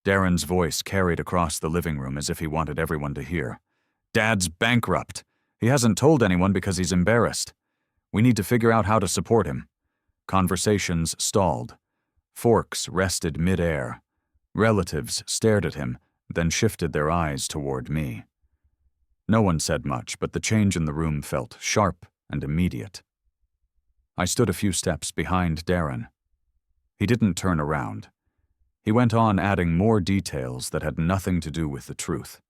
Darren's voice carried across the living room as if he wanted everyone to hear. "Dad's bankrupt. He hasn't told anyone because he's embarrassed. We need to figure out how to support him." Conversations stalled. Forks rested mid-air. Relatives stared at him, then shifted their eyes toward me. No one said much, but the change in the room felt sharp and immediate. I stood a few steps behind Darren. He didn't turn around. He went on adding more details that had nothing to do with the truth.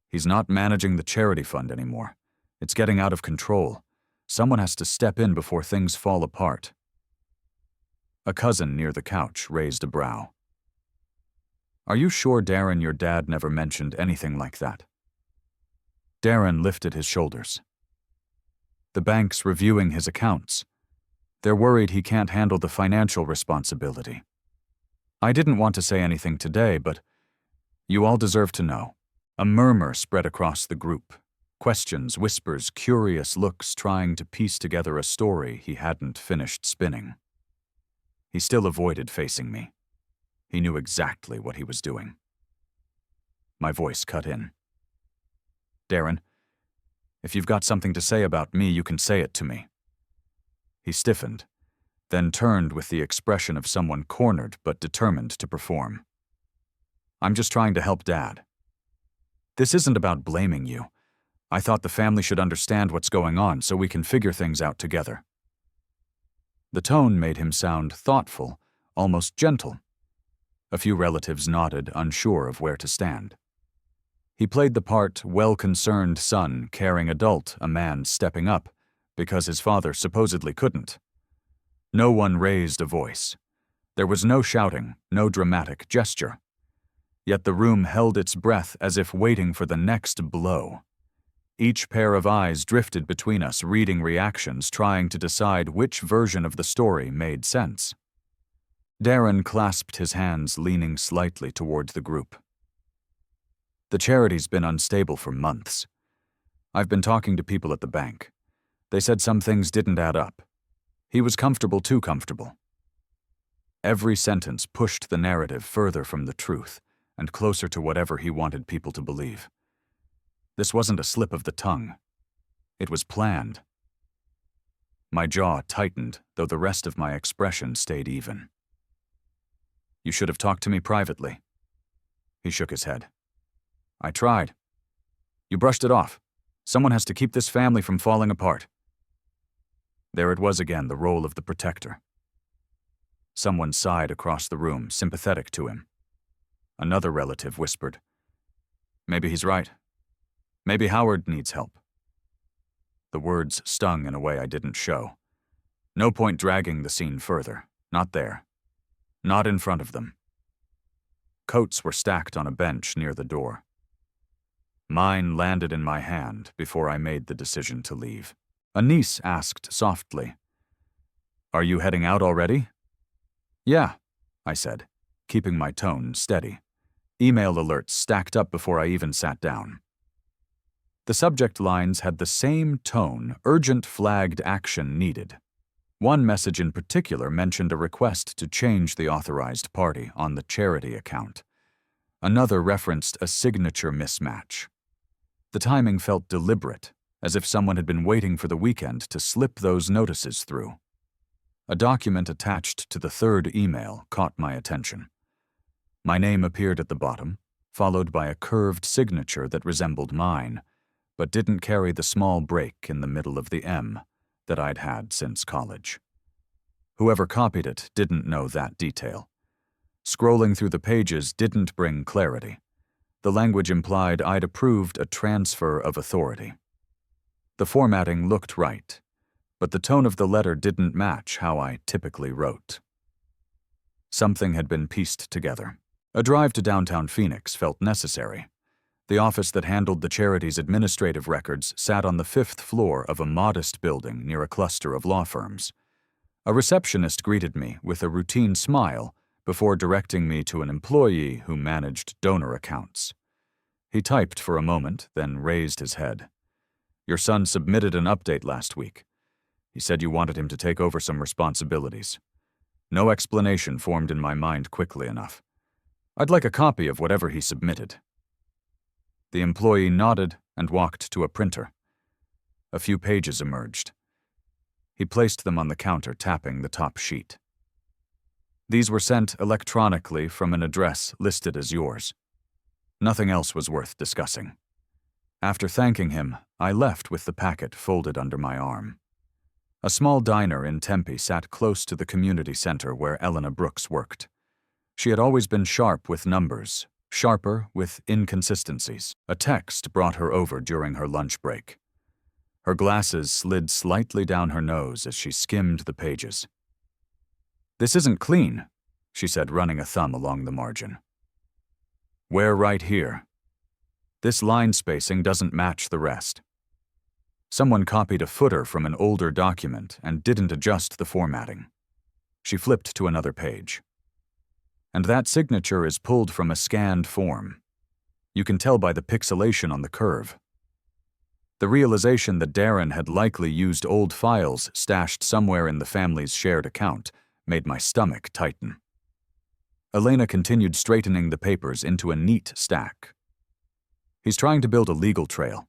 He's not managing the charity fund anymore. It's getting out of control. Someone has to step in before things fall apart. A cousin near the couch raised a brow. "Are you sure, Darren, your dad never mentioned anything like that?" Darren lifted his shoulders. "The bank's reviewing his accounts. They're worried he can't handle the financial responsibility. I didn't want to say anything today, but you all deserve to know." A murmur spread across the group. Questions, whispers, curious looks trying to piece together a story he hadn't finished spinning. He still avoided facing me. He knew exactly what he was doing. My voice cut in. "Darren, if you've got something to say about me, you can say it to me." He stiffened, then turned with the expression of someone cornered but determined to perform. "I'm just trying to help Dad. This isn't about blaming you. I thought the family should understand what's going on so we can figure things out together." The tone made him sound thoughtful, almost gentle. A few relatives nodded, unsure of where to stand. He played the part well-concerned son, caring adult, a man stepping up, because his father supposedly couldn't. No one raised a voice. There was no shouting, no dramatic gesture. Yet the room held its breath as if waiting for the next blow. Each pair of eyes drifted between us, reading reactions, trying to decide which version of the story made sense. Darren clasped his hands, leaning slightly toward the group. "The charity's been unstable for months. I've been talking to people at the bank. They said some things didn't add up. He was comfortable, too comfortable." Every sentence pushed the narrative further from the truth and closer to whatever he wanted people to believe. This wasn't a slip of the tongue. It was planned. My jaw tightened, though the rest of my expression stayed even. "You should have talked to me privately." He shook his head. "I tried. You brushed it off. Someone has to keep this family from falling apart." There it was again, the role of the protector. Someone sighed across the room, sympathetic to him. Another relative whispered, "Maybe he's right. Maybe Howard needs help." The words stung in a way I didn't show. No point dragging the scene further. Not there. Not in front of them. Coats were stacked on a bench near the door. Mine landed in my hand before I made the decision to leave. A niece asked softly, "Are you heading out already?" "Yeah," I said, keeping my tone steady. Email alerts stacked up before I even sat down. The subject lines had the same tone, urgent flagged action needed. One message in particular mentioned a request to change the authorized party on the charity account. Another referenced a signature mismatch. The timing felt deliberate, as if someone had been waiting for the weekend to slip those notices through. A document attached to the third email caught my attention. My name appeared at the bottom, followed by a curved signature that resembled mine, but didn't carry the small break in the middle of the M that I'd had since college. Whoever copied it didn't know that detail. Scrolling through the pages didn't bring clarity. The language implied I'd approved a transfer of authority. The formatting looked right, but the tone of the letter didn't match how I typically wrote. Something had been pieced together. A drive to downtown Phoenix felt necessary. The office that handled the charity's administrative records sat on the 5th floor of a modest building near a cluster of law firms. A receptionist greeted me with a routine smile before directing me to an employee who managed donor accounts. He typed for a moment, then raised his head. "Your son submitted an update last week. He said you wanted him to take over some responsibilities." No explanation formed in my mind quickly enough. I'd like a copy of whatever he submitted. The employee nodded and walked to a printer. A few pages emerged. He placed them on the counter, tapping the top sheet. These were sent electronically from an address listed as yours. Nothing else was worth discussing. After thanking him, I left with the packet folded under my arm. A small diner in Tempe sat close to the community center where Elena Brooks worked. She had always been sharp with numbers, sharper with inconsistencies. A text brought her over during her lunch break. Her glasses slid slightly down her nose as she skimmed the pages. "This isn't clean," she said, running a thumb along the margin. "Where right here? This line spacing doesn't match the rest. Someone copied a footer from an older document and didn't adjust the formatting." She flipped to another page. "And that signature is pulled from a scanned form. You can tell by the pixelation on the curve." The realization that Darren had likely used old files stashed somewhere in the family's shared account made my stomach tighten. Elena continued straightening the papers into a neat stack. "He's trying to build a legal trail.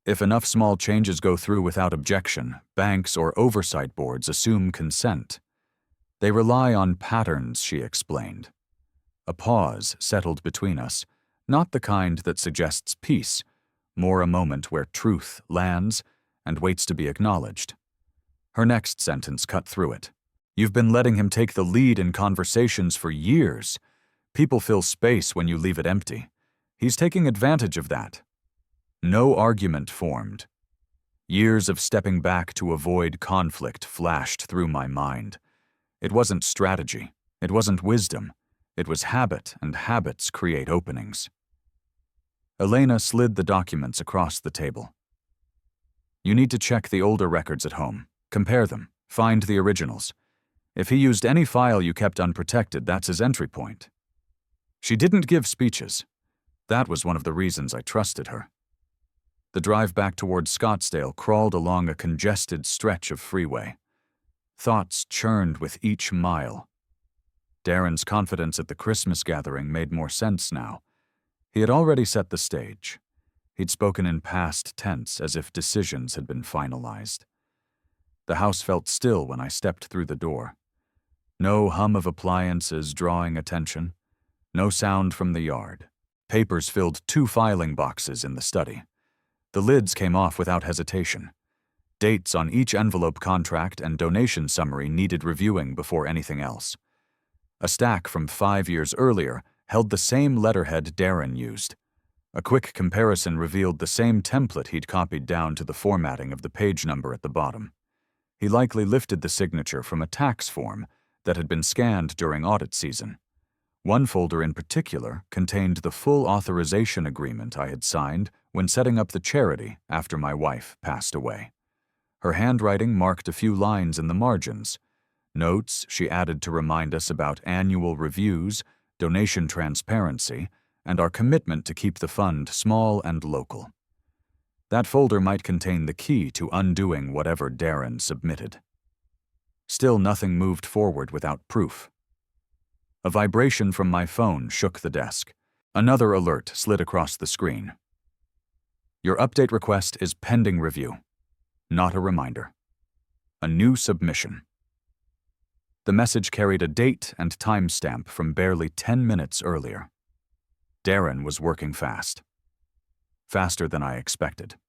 If enough small changes go through without objection, banks or oversight boards assume consent. They rely on patterns," she explained. A pause settled between us, not the kind that suggests peace, more a moment where truth lands and waits to be acknowledged. Her next sentence cut through it. "You've been letting him take the lead in conversations for years. People fill space when you leave it empty. He's taking advantage of that." No argument formed. Years of stepping back to avoid conflict flashed through my mind. It wasn't strategy. It wasn't wisdom. It was habit, and habits create openings. Elena slid the documents across the table. "You need to check the older records at home. Compare them. Find the originals. If he used any file you kept unprotected, that's his entry point." She didn't give speeches. That was one of the reasons I trusted her. The drive back towards Scottsdale crawled along a congested stretch of freeway. Thoughts churned with each mile. Darren's confidence at the Christmas gathering made more sense now. He had already set the stage. He'd spoken in past tense as if decisions had been finalized. The house felt still when I stepped through the door. No hum of appliances drawing attention. No sound from the yard. Papers filled 2 filing boxes in the study. The lids came off without hesitation. Dates on each envelope contract and donation summary needed reviewing before anything else. A stack from 5 years earlier held the same letterhead Darren used. A quick comparison revealed the same template he'd copied down to the formatting of the page number at the bottom. He likely lifted the signature from a tax form that had been scanned during audit season. One folder in particular contained the full authorization agreement I had signed when setting up the charity after my wife passed away. Her handwriting marked a few lines in the margins. Notes she added to remind us about annual reviews, donation transparency, and our commitment to keep the fund small and local. That folder might contain the key to undoing whatever Darren submitted. Still, nothing moved forward without proof. A vibration from my phone shook the desk. Another alert slid across the screen. "Your update request is pending review." Not a reminder. A new submission. The message carried a date and timestamp from barely 10 minutes earlier. Darren was working fast. Faster than I expected.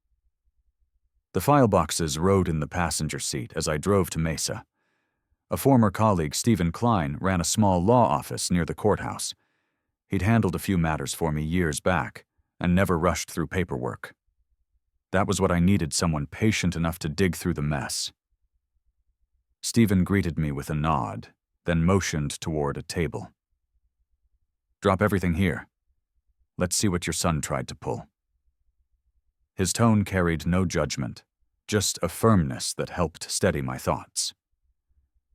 The file boxes rode in the passenger seat as I drove to Mesa. A former colleague, Stephen Klein, ran a small law office near the courthouse. He'd handled a few matters for me years back and never rushed through paperwork. That was what I needed, someone patient enough to dig through the mess. Stephen greeted me with a nod, then motioned toward a table. "Drop everything here. Let's see what your son tried to pull." His tone carried no judgment, just a firmness that helped steady my thoughts.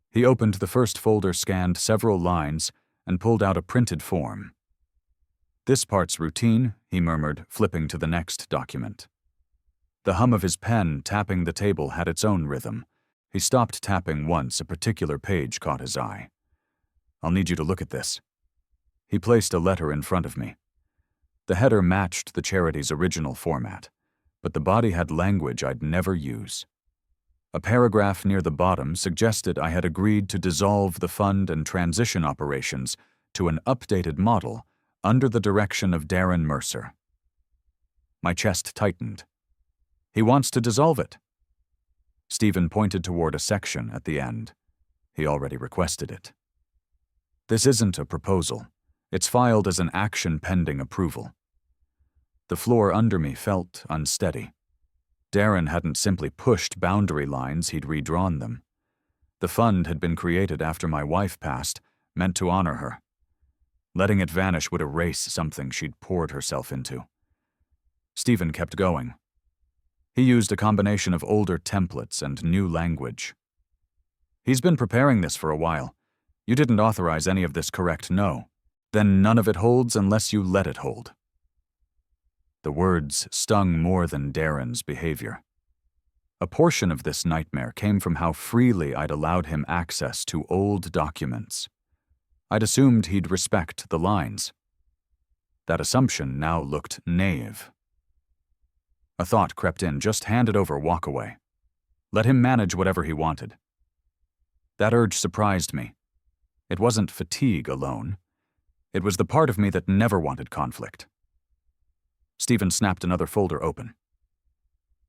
He opened the first folder, scanned several lines, and pulled out a printed form. "This part's routine," he murmured, flipping to the next document. The hum of his pen tapping the table had its own rhythm. He stopped tapping once a particular page caught his eye. "I'll need you to look at this." He placed a letter in front of me. The header matched the charity's original format, but the body had language I'd never use. A paragraph near the bottom suggested I had agreed to dissolve the fund and transition operations to an updated model under the direction of Darren Mercer. My chest tightened. He wants to dissolve it. Stephen pointed toward a section at the end. He already requested it. This isn't a proposal. It's filed as an action pending approval. The floor under me felt unsteady. Darren hadn't simply pushed boundary lines, he'd redrawn them. The fund had been created after my wife passed, meant to honor her. Letting it vanish would erase something she'd poured herself into. Stephen kept going. He used a combination of older templates and new language. He's been preparing this for a while. You didn't authorize any of this, correct? No. Then none of it holds unless you let it hold. The words stung more than Darren's behavior. A portion of this nightmare came from how freely I'd allowed him access to old documents. I'd assumed he'd respect the lines. That assumption now looked naive. A thought crept in, just hand it over, walk away. Let him manage whatever he wanted. That urge surprised me. It wasn't fatigue alone. It was the part of me that never wanted conflict. Stephen snapped another folder open.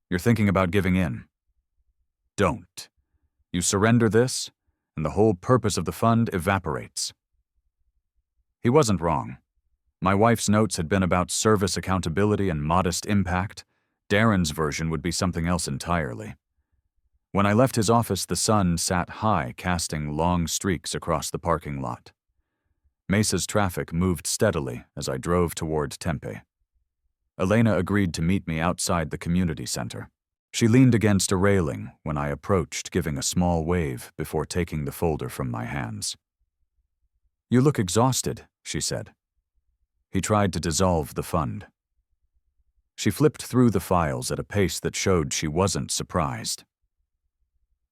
You're thinking about giving in. Don't. You surrender this, and the whole purpose of the fund evaporates. He wasn't wrong. My wife's notes had been about service accountability and modest impact. Darren's version would be something else entirely. When I left his office, the sun sat high, casting long streaks across the parking lot. Mesa's traffic moved steadily as I drove toward Tempe. Elena agreed to meet me outside the community center. She leaned against a railing when I approached, giving a small wave before taking the folder from my hands. You look exhausted, she said. He tried to dissolve the fund. She flipped through the files at a pace that showed she wasn't surprised.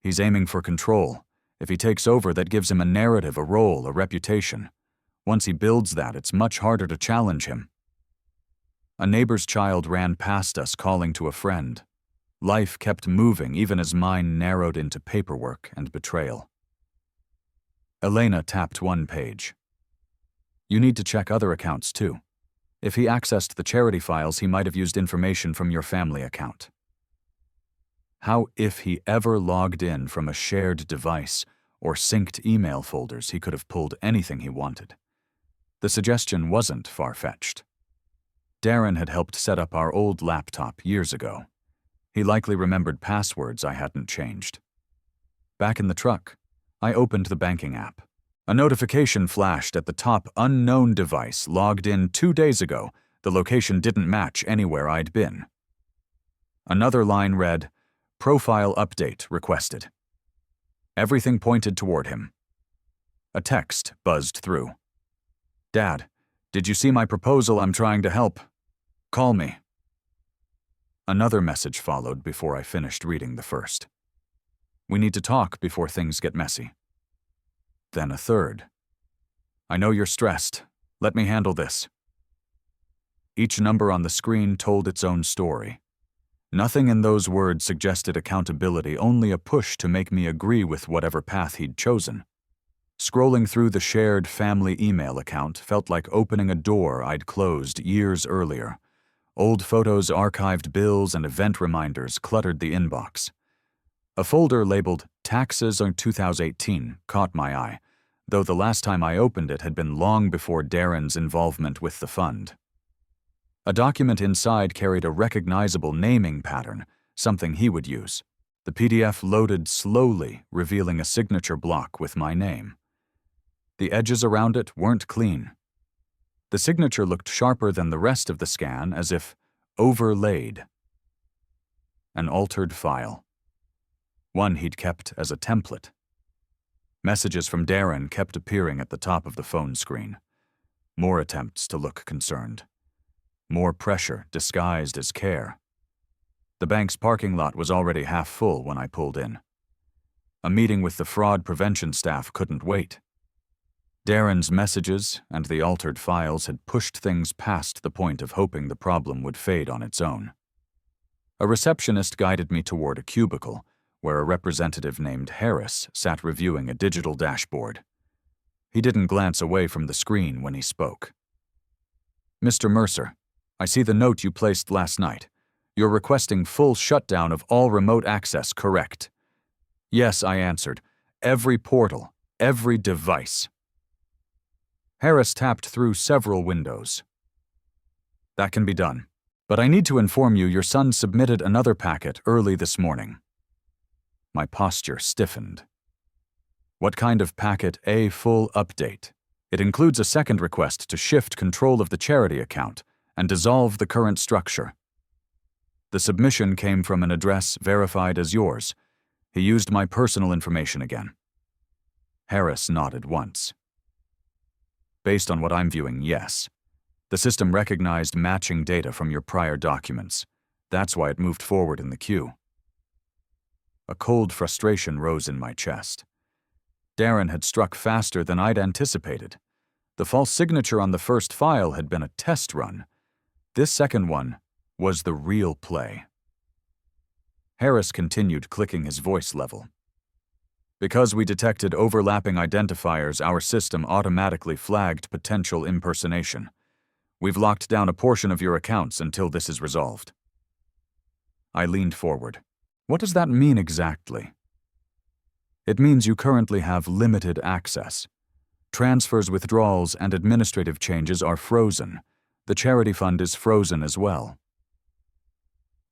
He's aiming for control. If he takes over, that gives him a narrative, a role, a reputation. Once he builds that, it's much harder to challenge him. A neighbor's child ran past us, calling to a friend. Life kept moving, even as mine narrowed into paperwork and betrayal. Elena tapped one page. You need to check other accounts, too. If he accessed the charity files, he might have used information from your family account. How if he ever logged in from a shared device or synced email folders, he could have pulled anything he wanted. The suggestion wasn't far-fetched. Darren had helped set up our old laptop years ago. He likely remembered passwords I hadn't changed. Back in the truck, I opened the banking app. A notification flashed at the top. Unknown device logged in 2 days ago. The location didn't match anywhere I'd been. Another line read, Profile update requested. Everything pointed toward him. A text buzzed through. Dad, did you see my proposal? I'm trying to help. Call me. Another message followed before I finished reading the first. We need to talk before things get messy. Then a third. I know you're stressed. Let me handle this. Each number on the screen told its own story. Nothing in those words suggested accountability, only a push to make me agree with whatever path he'd chosen. Scrolling through the shared family email account felt like opening a door I'd closed years earlier. Old photos, archived bills, and event reminders cluttered the inbox. A folder labeled Taxes on 2018 caught my eye, though the last time I opened it had been long before Darren's involvement with the fund. A document inside carried a recognizable naming pattern, something he would use. The PDF loaded slowly, revealing a signature block with my name. The edges around it weren't clean. The signature looked sharper than the rest of the scan, as if overlaid. An altered file. One he'd kept as a template. Messages from Darren kept appearing at the top of the phone screen. More attempts to look concerned. More pressure disguised as care. The bank's parking lot was already half full when I pulled in. A meeting with the fraud prevention staff couldn't wait. Darren's messages and the altered files had pushed things past the point of hoping the problem would fade on its own. A receptionist guided me toward a cubicle, where a representative named Harris sat reviewing a digital dashboard. He didn't glance away from the screen when he spoke. "Mr. Mercer, I see the note you placed last night. You're requesting full shutdown of all remote access, correct?" "Yes," I answered. "Every portal, every device." Harris tapped through several windows. "That can be done, but I need to inform you your son submitted another packet early this morning." My posture stiffened. "What kind of packet?" "A full update. It includes a second request to shift control of the charity account and dissolve the current structure." The submission came from an address verified as yours. He used my personal information again. Harris nodded once. "Based on what I'm viewing, yes. The system recognized matching data from your prior documents. That's why it moved forward in the queue." A cold frustration rose in my chest. Darren had struck faster than I'd anticipated. The false signature on the first file had been a test run. This second one was the real play. Harris continued, clicking his voice level. "Because we detected overlapping identifiers, our system automatically flagged potential impersonation. We've locked down a portion of your accounts until this is resolved." I leaned forward. "What does that mean exactly?" "It means you currently have limited access. Transfers, withdrawals, and administrative changes are frozen. The charity fund is frozen as well."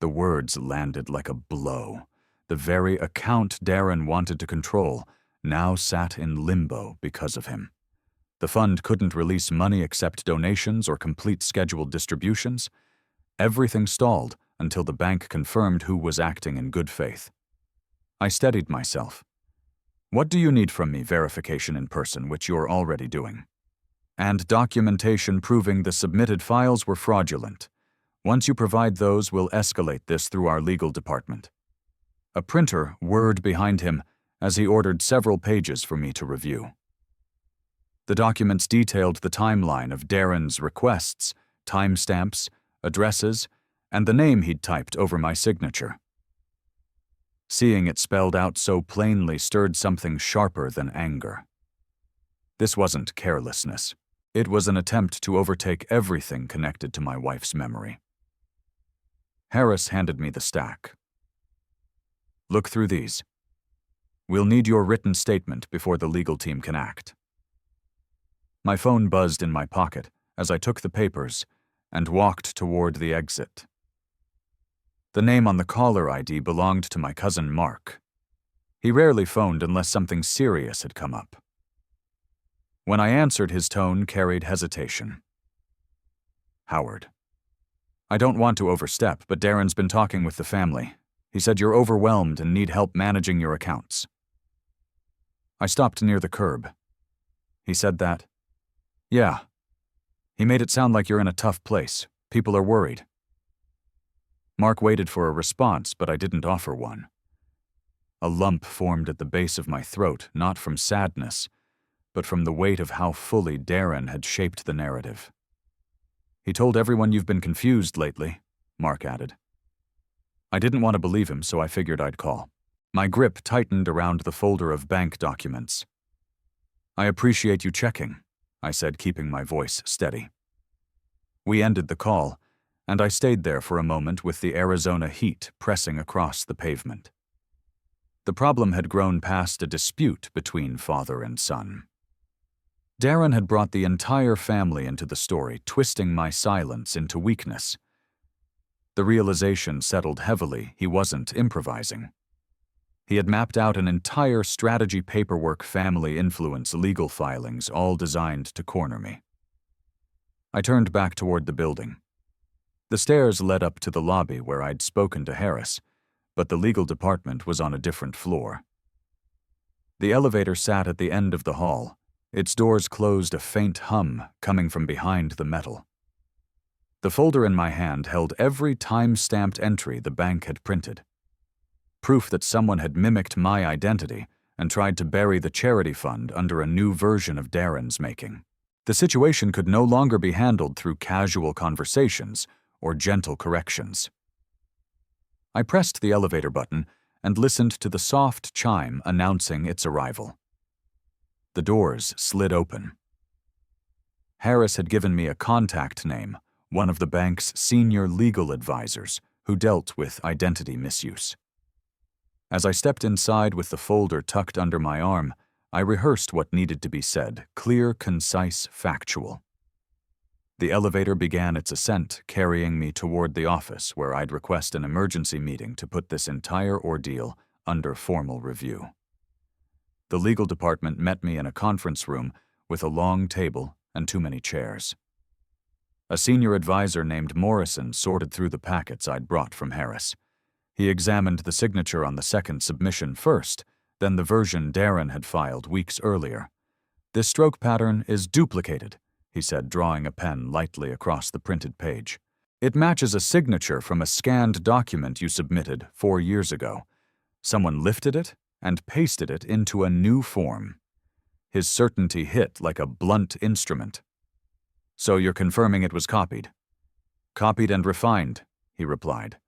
The words landed like a blow. The very account Darren wanted to control now sat in limbo because of him. The fund couldn't release money except donations or complete scheduled distributions. Everything stalled until the bank confirmed who was acting in good faith. I steadied myself. "What do you need from me?" "Verification in person, which you're already doing. And documentation proving the submitted files were fraudulent. Once you provide those, we'll escalate this through our legal department." A printer whirred behind him as he ordered several pages for me to review. The documents detailed the timeline of Darren's requests, timestamps, addresses, and the name he'd typed over my signature. Seeing it spelled out so plainly stirred something sharper than anger. This wasn't carelessness. It was an attempt to overtake everything connected to my wife's memory. Harris handed me the stack. "Look through these. We'll need your written statement before the legal team can act." My phone buzzed in my pocket as I took the papers and walked toward the exit. The name on the caller ID belonged to my cousin Mark. He rarely phoned unless something serious had come up. When I answered, his tone carried hesitation. "Howard, I don't want to overstep, but Darren's been talking with the family. He said you're overwhelmed and need help managing your accounts." I stopped near the curb. "He said that?" "Yeah. He made it sound like you're in a tough place. People are worried." Mark waited for a response, but I didn't offer one. A lump formed at the base of my throat, not from sadness, but from the weight of how fully Darren had shaped the narrative. "He told everyone you've been confused lately," Mark added. I didn't want to believe him, so I figured I'd call. My grip tightened around the folder of bank documents. "I appreciate you checking," I said, keeping my voice steady. We ended the call, and I stayed there for a moment with the Arizona heat pressing across the pavement. The problem had grown past a dispute between father and son. Darren had brought the entire family into the story, twisting my silence into weakness. The realization settled heavily he wasn't improvising. He had mapped out an entire strategy, paperwork, family influence, legal filings, all designed to corner me. I turned back toward the building. The stairs led up to the lobby where I'd spoken to Harris, but the legal department was on a different floor. The elevator sat at the end of the hall, its doors closed, a faint hum coming from behind the metal. The folder in my hand held every time-stamped entry the bank had printed. Proof that someone had mimicked my identity and tried to bury the charity fund under a new version of Darren's making. The situation could no longer be handled through casual conversations or gentle corrections. I pressed the elevator button and listened to the soft chime announcing its arrival. The doors slid open. Harris had given me a contact name, one of the bank's senior legal advisors who dealt with identity misuse. As I stepped inside with the folder tucked under my arm, I rehearsed what needed to be said, clear, concise, factual. The elevator began its ascent, carrying me toward the office where I'd request an emergency meeting to put this entire ordeal under formal review. The legal department met me in a conference room with a long table and too many chairs. A senior advisor named Morrison sorted through the packets I'd brought from Harris. He examined the signature on the second submission first, then the version Darren had filed weeks earlier. "This stroke pattern is duplicated," he said, drawing a pen lightly across the printed page. "It matches a signature from a scanned document you submitted 4 years ago. Someone lifted it and pasted it into a new form." His certainty hit like a blunt instrument. "So you're confirming it was copied?" "Copied and refined," he replied.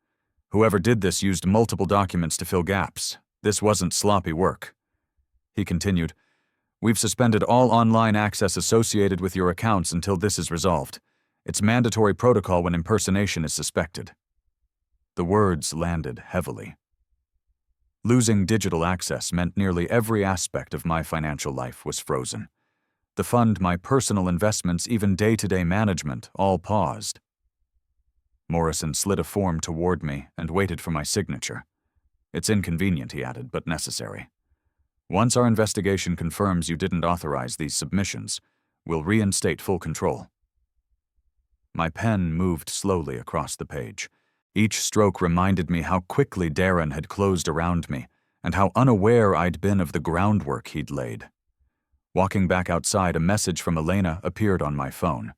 "Whoever did this used multiple documents to fill gaps. This wasn't sloppy work." He continued, "We've suspended all online access associated with your accounts until this is resolved. It's mandatory protocol when impersonation is suspected." The words landed heavily. Losing digital access meant nearly every aspect of my financial life was frozen. The fund, my personal investments, even day-to-day management, all paused. Morrison slid a form toward me and waited for my signature. "It's inconvenient," he added, "but necessary. Once our investigation confirms you didn't authorize these submissions, we'll reinstate full control." My pen moved slowly across the page. Each stroke reminded me how quickly Darren had closed around me and how unaware I'd been of the groundwork he'd laid. Walking back outside, a message from Elena appeared on my phone.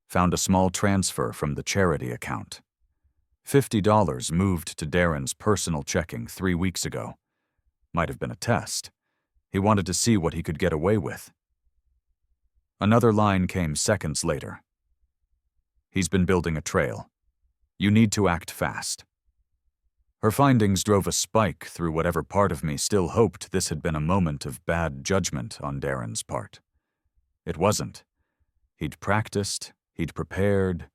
Found a small transfer from the charity account. $50 moved to Darren's personal checking 3 weeks ago. Might have been a test. He wanted to see what he could get away with. Another line came seconds later. "He's been building a trail. You need to act fast." Her findings drove a spike through whatever part of me still hoped this had been a moment of bad judgment on Darren's part. It wasn't. He'd practiced, he'd prepared,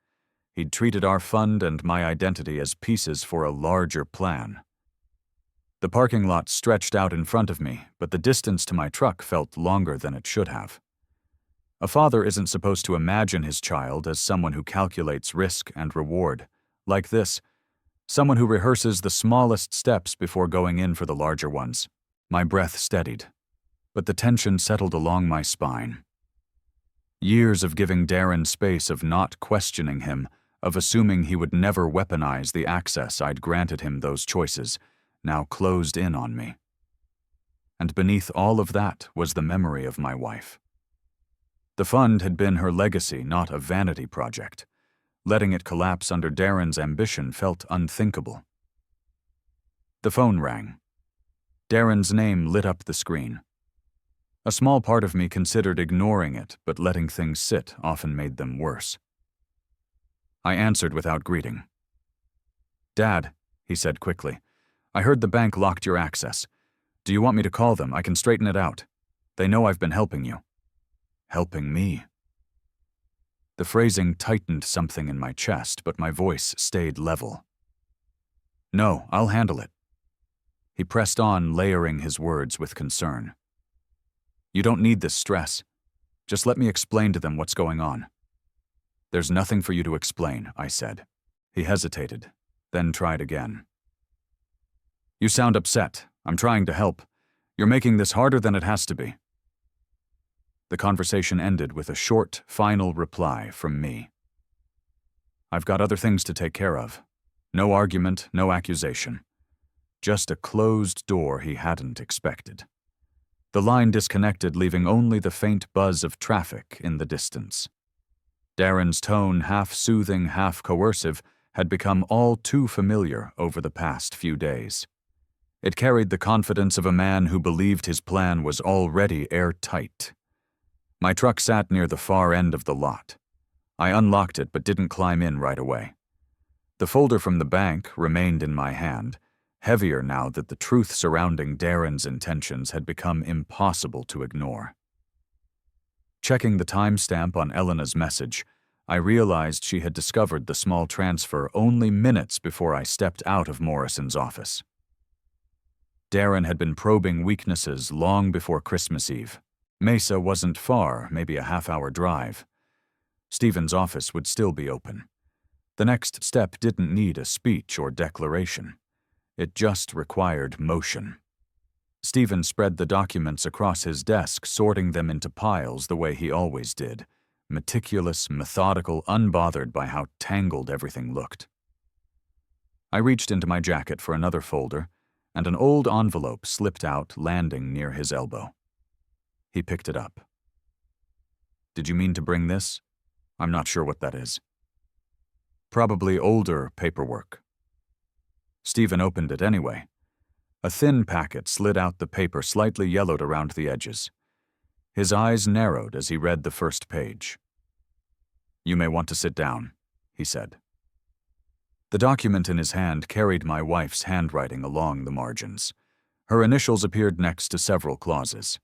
he'd treated our fund and my identity as pieces for a larger plan. The parking lot stretched out in front of me, but the distance to my truck felt longer than it should have. A father isn't supposed to imagine his child as someone who calculates risk and reward. Like this, someone who rehearses the smallest steps before going in for the larger ones. My breath steadied, but the tension settled along my spine. Years of giving Darren space, of not questioning him, of assuming he would never weaponize the access I'd granted him those choices, now closed in on me. And beneath all of that was the memory of my wife. The fund had been her legacy, not a vanity project. Letting it collapse under Darren's ambition felt unthinkable. The phone rang. Darren's name lit up the screen. A small part of me considered ignoring it, but letting things sit often made them worse. I answered without greeting. "Dad," he said quickly, "I heard the bank locked your access. Do you want me to call them? I can straighten it out. They know I've been helping you." Helping me? The phrasing tightened something in my chest, but my voice stayed level. "No, I'll handle it." He pressed on, layering his words with concern. "You don't need this stress. Just let me explain to them what's going on." "There's nothing for you to explain," I said. He hesitated, then tried again. "You sound upset. I'm trying to help. You're making this harder than it has to be." The conversation ended with a short, final reply from me. "I've got other things to take care of. No argument, no accusation. Just a closed door he hadn't expected." The line disconnected, leaving only the faint buzz of traffic in the distance. Darren's tone, half soothing, half coercive, had become all too familiar over the past few days. It carried the confidence of a man who believed his plan was already airtight. My truck sat near the far end of the lot. I unlocked it but didn't climb in right away. The folder from the bank remained in my hand, heavier now that the truth surrounding Darren's intentions had become impossible to ignore. Checking the timestamp on Elena's message, I realized she had discovered the small transfer only minutes before I stepped out of Morrison's office. Darren had been probing weaknesses long before Christmas Eve. Mesa wasn't far, maybe a half-hour drive. Stephen's office would still be open. The next step didn't need a speech or declaration. It just required motion. Stephen spread the documents across his desk, sorting them into piles the way he always did. Meticulous, methodical, unbothered by how tangled everything looked. I reached into my jacket for another folder, and an old envelope slipped out, landing near his elbow. He picked it up. "Did you mean to bring this? I'm not sure what that is." "Probably older paperwork." Stephen opened it anyway. A thin packet slid out the paper, slightly yellowed around the edges. His eyes narrowed as he read the first page. "You may want to sit down," he said. The document in his hand carried my wife's handwriting along the margins. Her initials appeared next to several clauses.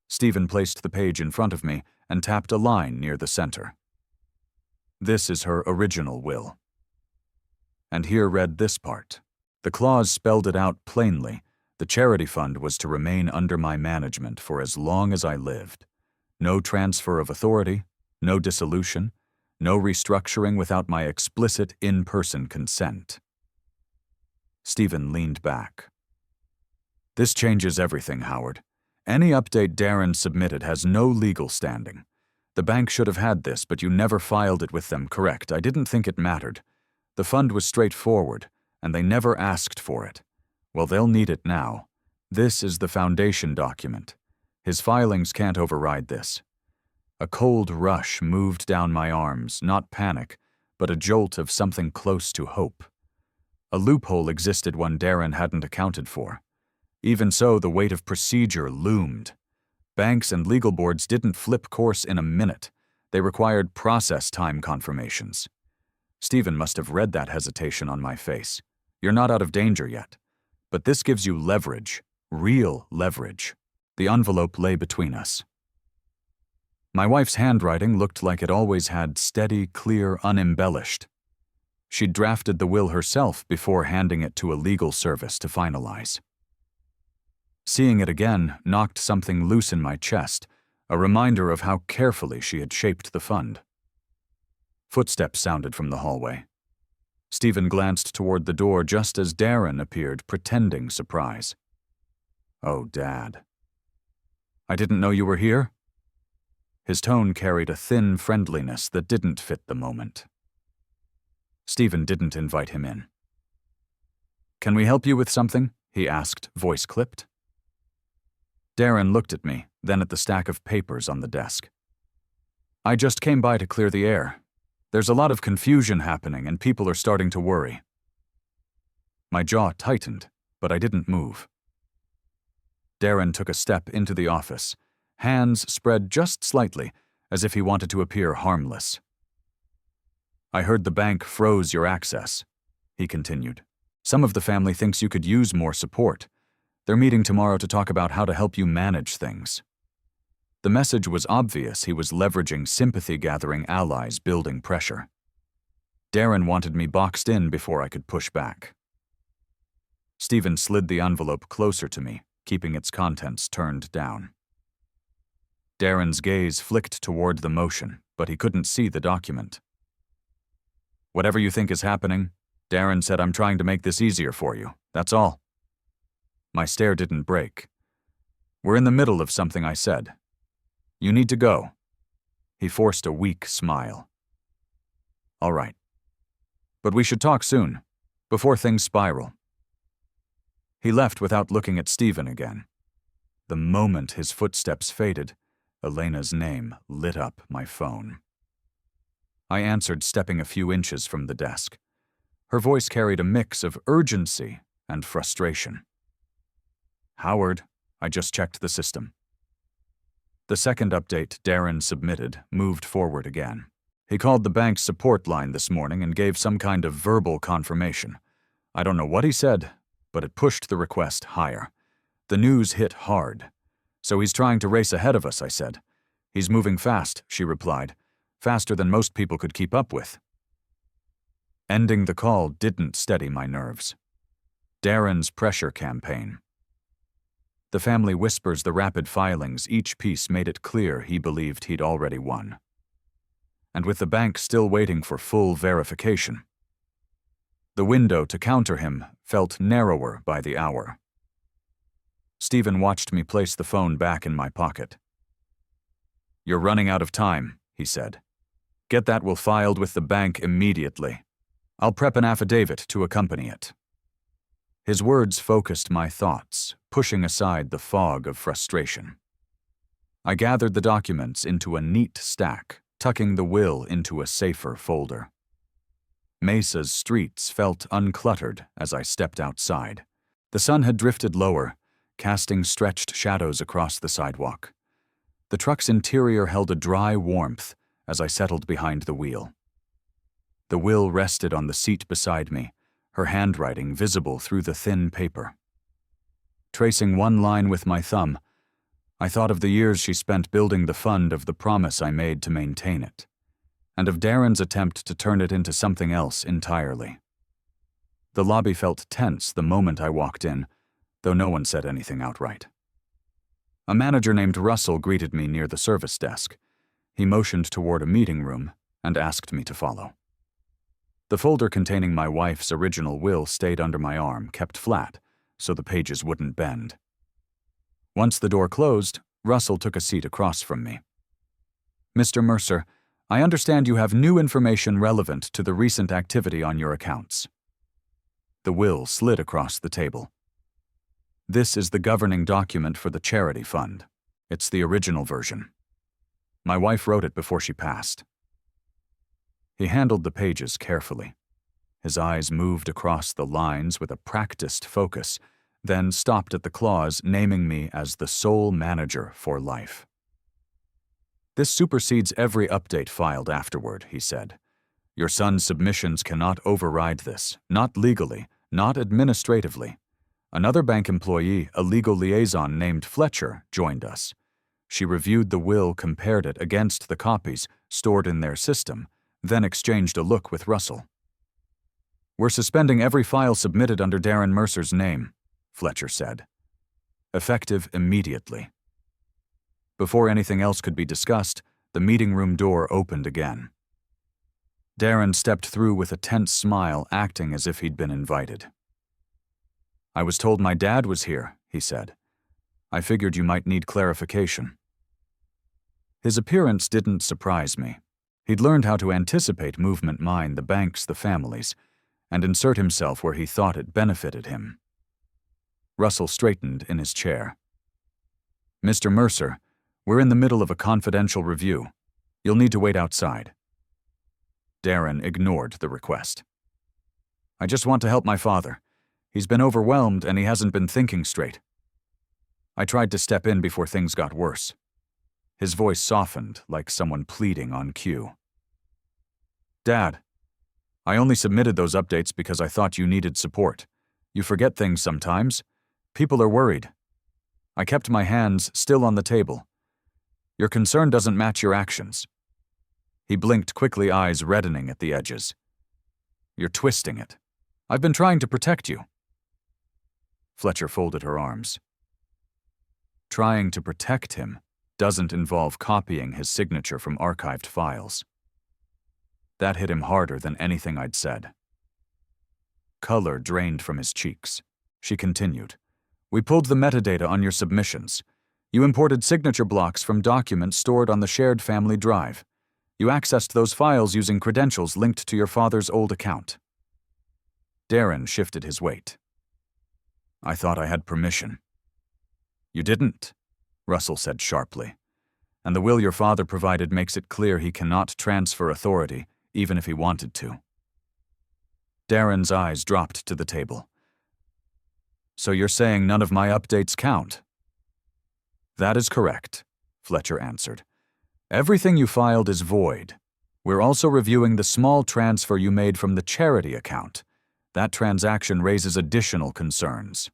Stephen placed the page in front of me and tapped a line near the center. "This is her original will." And here read this part. The clause spelled it out plainly. The charity fund was to remain under my management for as long as I lived. No transfer of authority, no dissolution, no restructuring without my explicit in-person consent. Stephen leaned back. "This changes everything, Howard. Any update Darren submitted has no legal standing. The bank should have had this, but you never filed it with them, correct? I didn't think it mattered. The fund was straightforward, and they never asked for it. Well, they'll need it now. This is the foundation document. His filings can't override this." A cold rush moved down my arms, not panic, but a jolt of something close to hope. A loophole existed one Darren hadn't accounted for. Even so, the weight of procedure loomed. Banks and legal boards didn't flip course in a minute. They required process time confirmations. Stephen must have read that hesitation on my face. "You're not out of danger yet. But this gives you leverage, real leverage." The envelope lay between us. My wife's handwriting looked like it always had, steady, clear, unembellished. She'd drafted the will herself before handing it to a legal service to finalize. Seeing it again knocked something loose in my chest, a reminder of how carefully she had shaped the fund. Footsteps sounded from the hallway. Stephen glanced toward the door just as Darren appeared, pretending surprise. "Oh, Dad. I didn't know you were here?" His tone carried a thin friendliness that didn't fit the moment. Stephen didn't invite him in. "Can we help you with something?" he asked, voice clipped. Darren looked at me, then at the stack of papers on the desk. "I just came by to clear the air. There's a lot of confusion happening and people are starting to worry." My jaw tightened, but I didn't move. Darren took a step into the office, hands spread just slightly, as if he wanted to appear harmless. "I heard the bank froze your access," he continued. "Some of the family thinks you could use more support. They're meeting tomorrow to talk about how to help you manage things." The message was obvious. He was leveraging sympathy-gathering allies, building pressure. Darren wanted me boxed in before I could push back. Stephen slid the envelope closer to me, keeping its contents turned down. Darren's gaze flicked toward the motion, but he couldn't see the document. "Whatever you think is happening," Darren said, "I'm trying to make this easier for you. That's all." My stare didn't break. "We're in the middle of something," I said. "You need to go." He forced a weak smile. "All right. But we should talk soon, before things spiral." He left without looking at Stephen again. The moment his footsteps faded, Elena's name lit up my phone. I answered, stepping a few inches from the desk. Her voice carried a mix of urgency and frustration. Howard, I just checked the system. The second update Darren submitted moved forward again. He called the bank's support line this morning and gave some kind of verbal confirmation. I don't know what he said, but it pushed the request higher. The news hit hard. So he's trying to race ahead of us, I said. He's moving fast, she replied. Faster than most people could keep up with. Ending the call didn't steady my nerves. Darren's pressure campaign. The family whispers the rapid filings, each piece made it clear he believed he'd already won. And with the bank still waiting for full verification. The window to counter him felt narrower by the hour. Stephen watched me place the phone back in my pocket. You're running out of time, he said. Get that will filed with the bank immediately. I'll prep an affidavit to accompany it. His words focused my thoughts, pushing aside the fog of frustration. I gathered the documents into a neat stack, tucking the will into a safer folder. Mesa's streets felt uncluttered as I stepped outside. The sun had drifted lower, casting stretched shadows across the sidewalk. The truck's interior held a dry warmth as I settled behind the wheel. The will rested on the seat beside me, her handwriting visible through the thin paper. Tracing one line with my thumb, I thought of the years she spent building the fund, of the promise I made to maintain it, and of Darren's attempt to turn it into something else entirely. The lobby felt tense the moment I walked in, though no one said anything outright. A manager named Russell greeted me near the service desk. He motioned toward a meeting room and asked me to follow. The folder containing my wife's original will stayed under my arm, kept flat, so the pages wouldn't bend. Once the door closed, Russell took a seat across from me. Mr. Mercer, I understand you have new information relevant to the recent activity on your accounts. The will slid across the table. This is the governing document for the charity fund. It's the original version. My wife wrote it before she passed. He handled the pages carefully. His eyes moved across the lines with a practiced focus, then stopped at the clause naming me as the sole manager for life. This supersedes every update filed afterward, he said. Your son's submissions cannot override this, not legally, not administratively. Another bank employee, a legal liaison named Fletcher, joined us. She reviewed the will, compared it against the copies stored in their system, then exchanged a look with Russell. We're suspending every file submitted under Darren Mercer's name, Fletcher said. Effective immediately. Before anything else could be discussed, the meeting room door opened again. Darren stepped through with a tense smile, acting as if he'd been invited. I was told my dad was here, he said. I figured you might need clarification. His appearance didn't surprise me. He'd learned how to anticipate movement mine, the banks, the families, and insert himself where he thought it benefited him. Russell straightened in his chair. Mr. Mercer, we're in the middle of a confidential review. You'll need to wait outside. Darren ignored the request. I just want to help my father. He's been overwhelmed and he hasn't been thinking straight. I tried to step in before things got worse. His voice softened like someone pleading on cue. Dad, I only submitted those updates because I thought you needed support. You forget things sometimes. People are worried. I kept my hands still on the table. Your concern doesn't match your actions. He blinked quickly, eyes reddening at the edges. You're twisting it. I've been trying to protect you. Fletcher folded her arms. Trying to protect him doesn't involve copying his signature from archived files. That hit him harder than anything I'd said. Color drained from his cheeks. She continued. We pulled the metadata on your submissions. You imported signature blocks from documents stored on the shared family drive. You accessed those files using credentials linked to your father's old account. Darren shifted his weight. I thought I had permission. You didn't, Russell said sharply. And the will your father provided makes it clear he cannot transfer authority, even if he wanted to. Darren's eyes dropped to the table. So you're saying none of my updates count? That is correct, Fletcher answered. Everything you filed is void. We're also reviewing the small transfer you made from the charity account. That transaction raises additional concerns.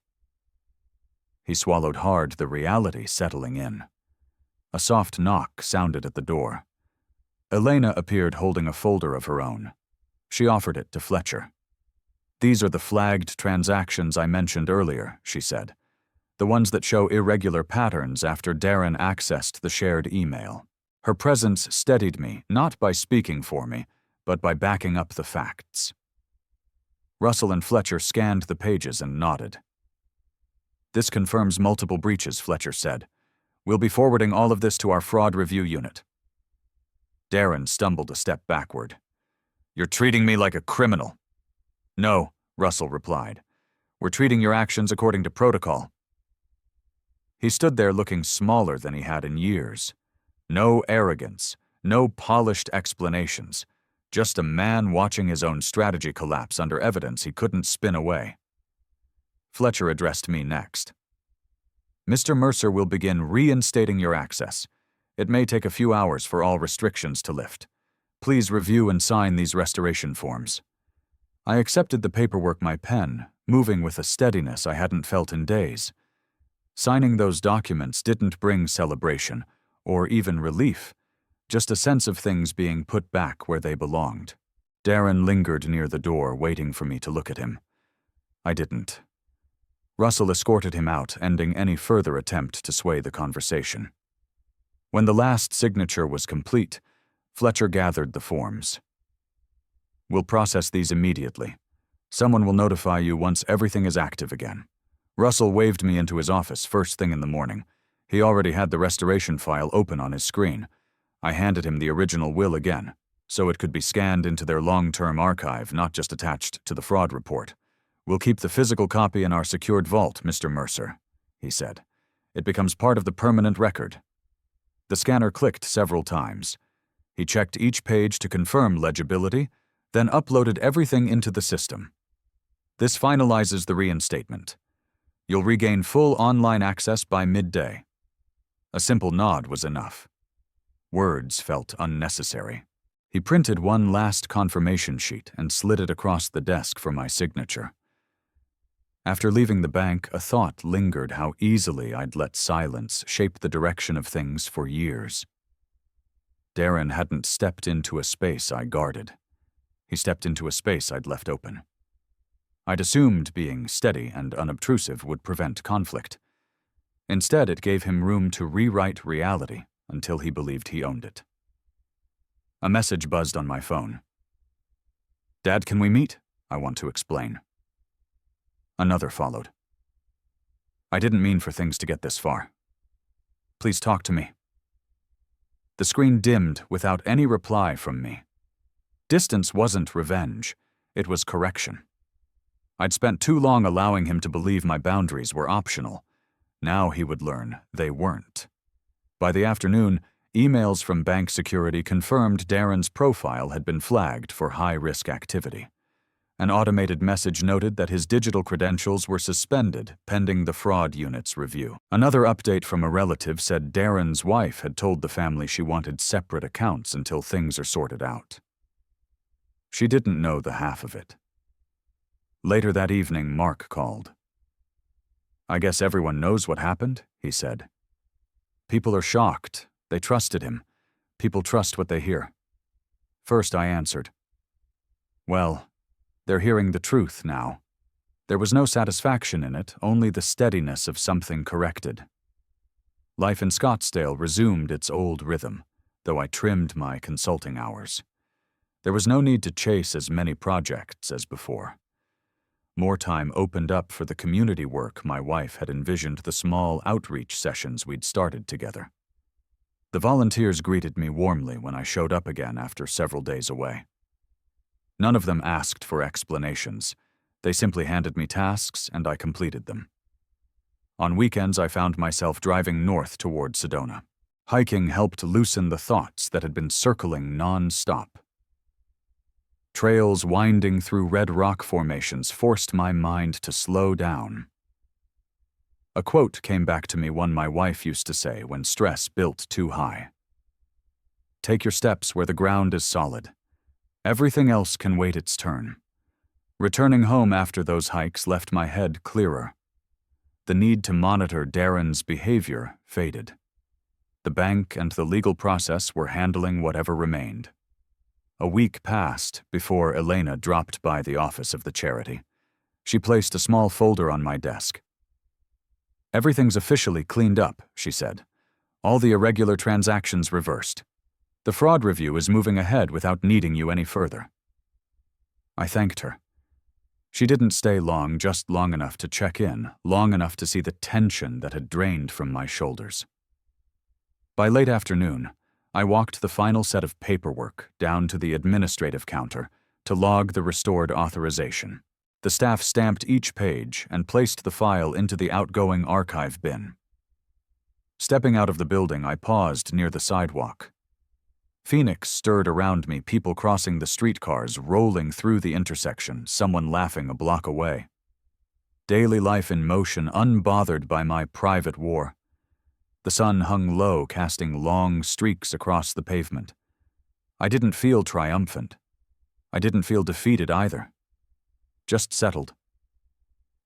He swallowed hard, the reality settling in. A soft knock sounded at the door. Elena appeared holding a folder of her own. She offered it to Fletcher. These are the flagged transactions I mentioned earlier, she said. The ones that show irregular patterns after Darren accessed the shared email. Her presence steadied me, not by speaking for me, but by backing up the facts. Russell and Fletcher scanned the pages and nodded. This confirms multiple breaches, Fletcher said. We'll be forwarding all of this to our fraud review unit. Darren stumbled a step backward. You're treating me like a criminal. No, Russell replied. We're treating your actions according to protocol. He stood there looking smaller than he had in years. No arrogance, no polished explanations, just a man watching his own strategy collapse under evidence he couldn't spin away. Fletcher addressed me next. Mr. Mercer will begin reinstating your access. It may take a few hours for all restrictions to lift. Please review and sign these restoration forms. I accepted the paperwork, my pen, moving with a steadiness I hadn't felt in days. Signing those documents didn't bring celebration, or even relief, just a sense of things being put back where they belonged. Darren lingered near the door, waiting for me to look at him. I didn't. Russell escorted him out, ending any further attempt to sway the conversation. When the last signature was complete, Fletcher gathered the forms. We'll process these immediately. Someone will notify you once everything is active again. Russell waved me into his office first thing in the morning. He already had the restoration file open on his screen. I handed him the original will again, so it could be scanned into their long-term archive, not just attached to the fraud report. We'll keep the physical copy in our secured vault, Mr. Mercer, he said. It becomes part of the permanent record. The scanner clicked several times. He checked each page to confirm legibility, then uploaded everything into the system. This finalizes the reinstatement. You'll regain full online access by midday. A simple nod was enough. Words felt unnecessary. He printed one last confirmation sheet and slid it across the desk for my signature. After leaving the bank, a thought lingered how easily I'd let silence shape the direction of things for years. Darren hadn't stepped into a space I guarded. He stepped into a space I'd left open. I'd assumed being steady and unobtrusive would prevent conflict. Instead, it gave him room to rewrite reality until he believed he owned it. A message buzzed on my phone. Dad, can we meet? I want to explain. Another followed. I didn't mean for things to get this far. Please talk to me. The screen dimmed without any reply from me. Distance wasn't revenge, it was correction. I'd spent too long allowing him to believe my boundaries were optional. Now he would learn they weren't. By the afternoon, emails from bank security confirmed Darren's profile had been flagged for high-risk activity. An automated message noted that his digital credentials were suspended pending the fraud unit's review. Another update from a relative said Darren's wife had told the family she wanted separate accounts until things are sorted out. She didn't know the half of it. Later that evening, Mark called. I guess everyone knows what happened, he said. People are shocked. They trusted him. People trust what they hear. First, I answered. Well, they're hearing the truth now. There was no satisfaction in it, only the steadiness of something corrected. Life in Scottsdale resumed its old rhythm, though I trimmed my consulting hours. There was no need to chase as many projects as before. More time opened up for the community work my wife had envisioned, the small outreach sessions we'd started together. The volunteers greeted me warmly when I showed up again after several days away. None of them asked for explanations. They simply handed me tasks and I completed them. On weekends, I found myself driving north toward Sedona. Hiking helped loosen the thoughts that had been circling non-stop. Trails winding through red rock formations forced my mind to slow down. A quote came back to me, one my wife used to say when stress built too high. Take your steps where the ground is solid. Everything else can wait its turn. Returning home after those hikes left my head clearer. The need to monitor Darren's behavior faded. The bank and the legal process were handling whatever remained. A week passed before Elena dropped by the office of the charity. She placed a small folder on my desk. Everything's officially cleaned up, she said. All the irregular transactions reversed. The fraud review is moving ahead without needing you any further. I thanked her. She didn't stay long, just long enough to check in, long enough to see the tension that had drained from my shoulders. By late afternoon, I walked the final set of paperwork down to the administrative counter to log the restored authorization. The staff stamped each page and placed the file into the outgoing archive bin. Stepping out of the building, I paused near the sidewalk. Phoenix stirred around me, people crossing the streetcars, rolling through the intersection, someone laughing a block away. Daily life in motion, unbothered by my private war. The sun hung low, casting long streaks across the pavement. I didn't feel triumphant. I didn't feel defeated either. Just settled.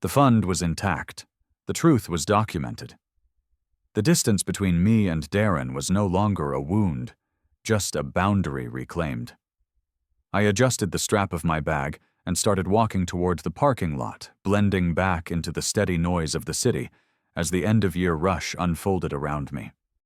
The fund was intact. The truth was documented. The distance between me and Darren was no longer a wound, just a boundary reclaimed. I adjusted the strap of my bag and started walking toward the parking lot, blending back into the steady noise of the city as the end-of-year rush unfolded around me.